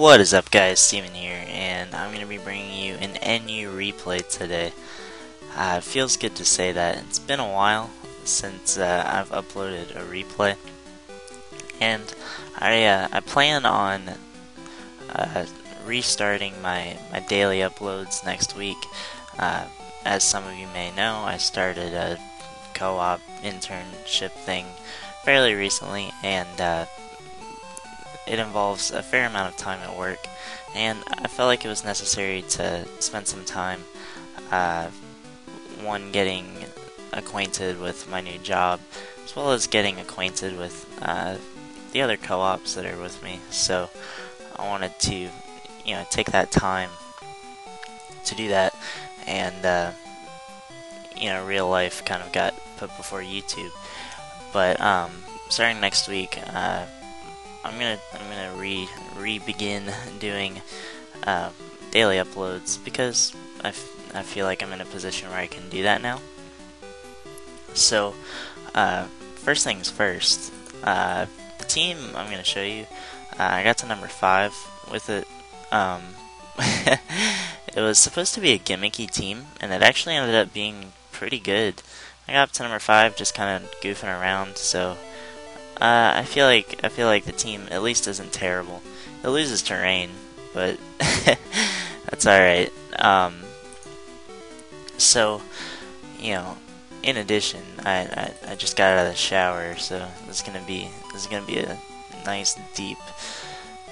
What is up, guys? Steven here, and I'm going to be bringing you an NU replay today. It feels good to say that. It's been a while since I've uploaded a replay, and I plan on restarting my daily uploads next week. As some of you may know, I started a co-op internship thing fairly recently, and it involves a fair amount of time at work, and I felt like it was necessary to spend some time, one, getting acquainted with my new job, as well as getting acquainted with the other co-ops that are with me. So I wanted to, take that time to do that, and real life kind of got put before YouTube. But starting next week, I'm gonna re-begin doing daily uploads because I feel like I'm in a position where I can do that now. So first things first, the team I'm gonna show you, I got to number 5 with it. It was supposed to be a gimmicky team, and it actually ended up being pretty good. I got up to number 5 just kind of goofing around, so I feel like the team at least isn't terrible. It loses terrain, but that's alright. So, in addition, I just got out of the shower, so this is gonna be a nice, deep,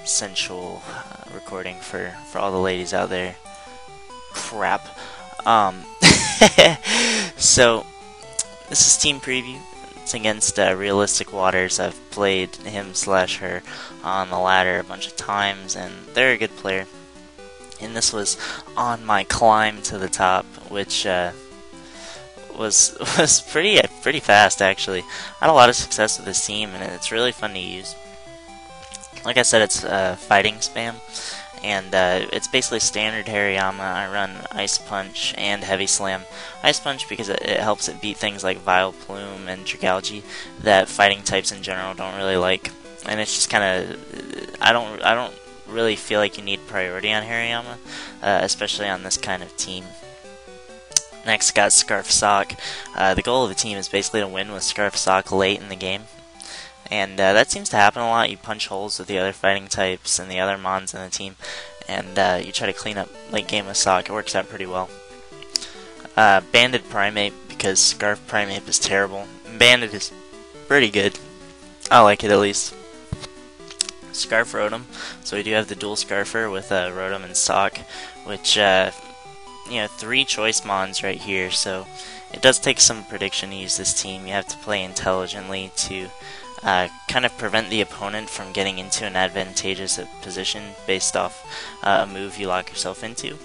sensual recording for all the ladies out there. Crap. So this is team preview. It's against Realistic Waters. I've played him/her on the ladder a bunch of times, and they're a good player. And this was on my climb to the top, which was pretty fast actually. I had a lot of success with this team, and it's really fun to use. Like I said, it's fighting spam, and it's basically standard Hariyama. I run Ice Punch and Heavy Slam. Ice Punch because it helps it beat things like Vile Plume and Dragalge that fighting types in general don't really like. And it's just kind of, I don't really feel like you need priority on Hariyama, especially on this kind of team. Next, got Scarf Sock. The goal of the team is basically to win with Scarf Sock late in the game. And that seems to happen a lot. You punch holes with the other fighting types and the other mons in the team, and you try to clean up late game with Sock. It works out pretty well. Banded Primate, because Scarf Primate is terrible. Banded is pretty good. I like it at least. Scarf Rotom. So we do have the dual Scarfer with Rotom and Sock, which 3 choice mons right here. So it does take some prediction to use this team. You have to play intelligently to kind of prevent the opponent from getting into an advantageous position based off a move you lock yourself into.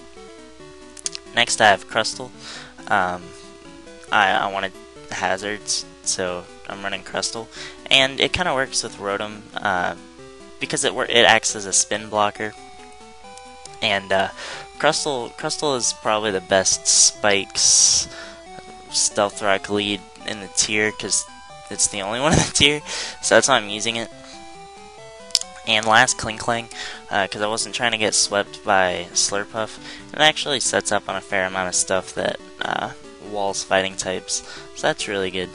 Next, I have Crustle. I wanted hazards, so I'm running Crustle, and it kind of works with Rotom because it acts as a spin blocker. And Crustle is probably the best Spikes Stealth Rock lead in the tier because it's the only one in the tier, so that's why I'm using it. And last, Kling Klang, because I wasn't trying to get swept by Slurpuff. It actually sets up on a fair amount of stuff that walls fighting types, so that's really good.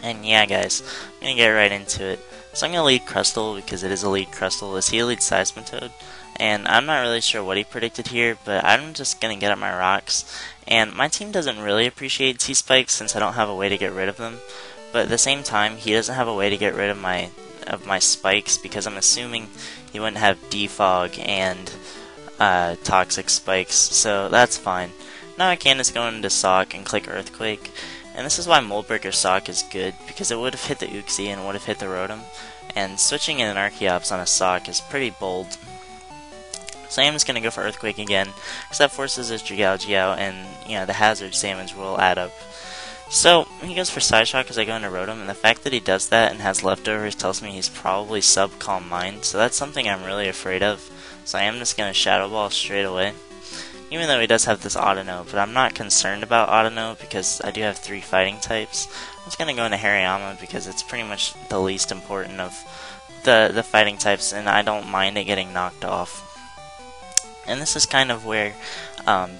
And yeah, guys, I'm going to get right into it. So I'm going to lead Crustle because it is a lead Crustle. Is he a lead Seismitoad? And I'm not really sure what he predicted here, but I'm just going to get up my rocks. And my team doesn't really appreciate T-Spikes since I don't have a way to get rid of them. But at the same time, he doesn't have a way to get rid of my spikes because I'm assuming he wouldn't have Defog and Toxic Spikes, so that's fine. Now I can just go into Sock and click Earthquake. And this is why Moldbreaker Sock is good, because it would have hit the Uxie and would have hit the Rotom. And switching in an Archeops on a Sock is pretty bold. So I'm just going to go for Earthquake again, because that forces his Dragalge out, and the hazards damage will add up. So he goes for Side Shock as I go into Rotom, and the fact that he does that and has leftovers tells me he's probably sub Calm Mind, so that's something I'm really afraid of. So I am just going to Shadow Ball straight away. even though he does have this Autonote, but I'm not concerned about Autonote because I do have 3 fighting types. I'm just going to go into Hariyama because it's pretty much the least important of the fighting types, and I don't mind it getting knocked off. And this is kind of where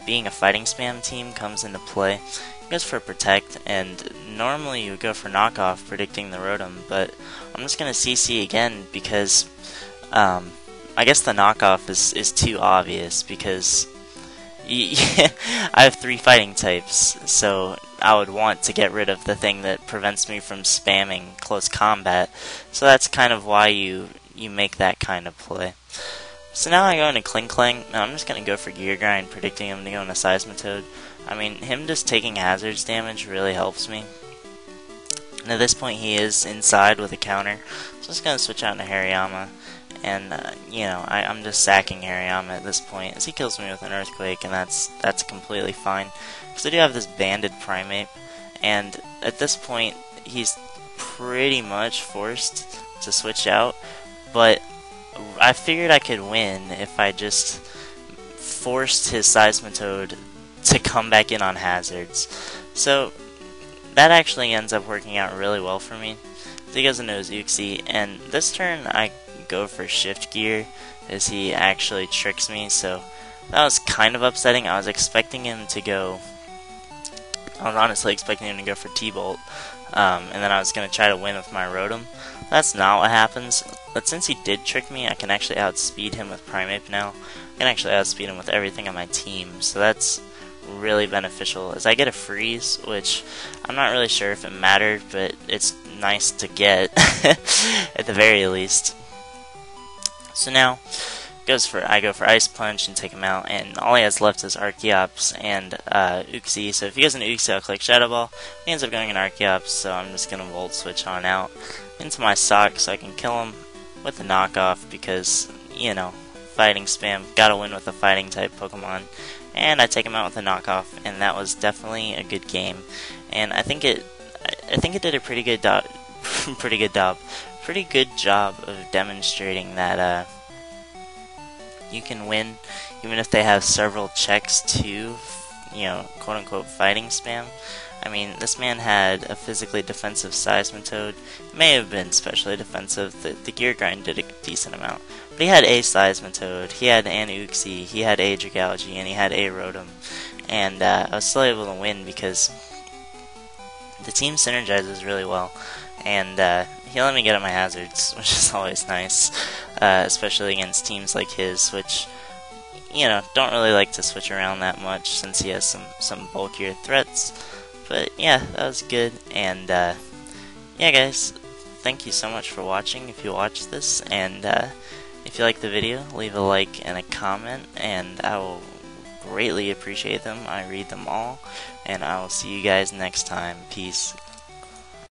being a fighting spam team comes into play. It goes for protect, and normally you would go for knockoff predicting the Rotom, but I'm just going to CC again because I guess the knockoff is too obvious because I have 3 fighting types, so I would want to get rid of the thing that prevents me from spamming close combat. So that's kind of why you make that kind of play. So now I go into Kling Klang. Now I'm just going to go for Gear Grind, predicting him to go into Seismitoad. I mean, him just taking hazards damage really helps me. And at this point he is inside with a counter. So I'm just going to switch out into Hariyama. And, you know, I'm just sacking Hariyama at this point, as he kills me with an Earthquake, and that's completely fine. Because I do have this banded Primeape, and at this point, he's pretty much forced to switch out, but I figured I could win if I just forced his Seismitoad to come back in on hazards. So, that actually ends up working out really well for me. So he goes into his Uxie, and this turn I go for shift gear as he actually tricks me, so that was kind of upsetting. I was expecting him to go, I was honestly expecting him to go for T-Bolt, and then I was going to try to win with my Rotom. That's not what happens, but since he did trick me, I can actually outspeed him with Primeape now. I can actually outspeed him with everything on my team, so that's really beneficial as I get a freeze, which I'm not really sure if it mattered, but it's nice to get at the very least. So now I go for Ice Punch and take him out, and all he has left is Archeops and Uxie. So if he goes into Uxie, I'll click Shadow Ball. He ends up going in Archeops, so I'm just gonna Volt Switch on out into my Sock so I can kill him with the knockoff because, you know, fighting spam, gotta win with a fighting type Pokemon. And I take him out with a knockoff, and that was definitely a good game. And I think it did a pretty good job of demonstrating that you can win even if they have several checks to, you know, quote unquote fighting spam. I mean, this man had a physically defensive Seismitoad. It may have been specially defensive. The Gear Grind did a decent amount. But he had a Seismitoad, he had an Uxie, he had a Dragalge, and he had a Rotom. And I was still able to win because the team synergizes really well. And he let me get at my hazards, which is always nice. Especially against teams like his, which, you know, don't really like to switch around that much since he has some bulkier threats. But yeah, that was good, and yeah guys, thank you so much for watching if you watched this, and if you like the video, leave a like and a comment, and I will greatly appreciate them. I read them all, and I will see you guys next time. Peace.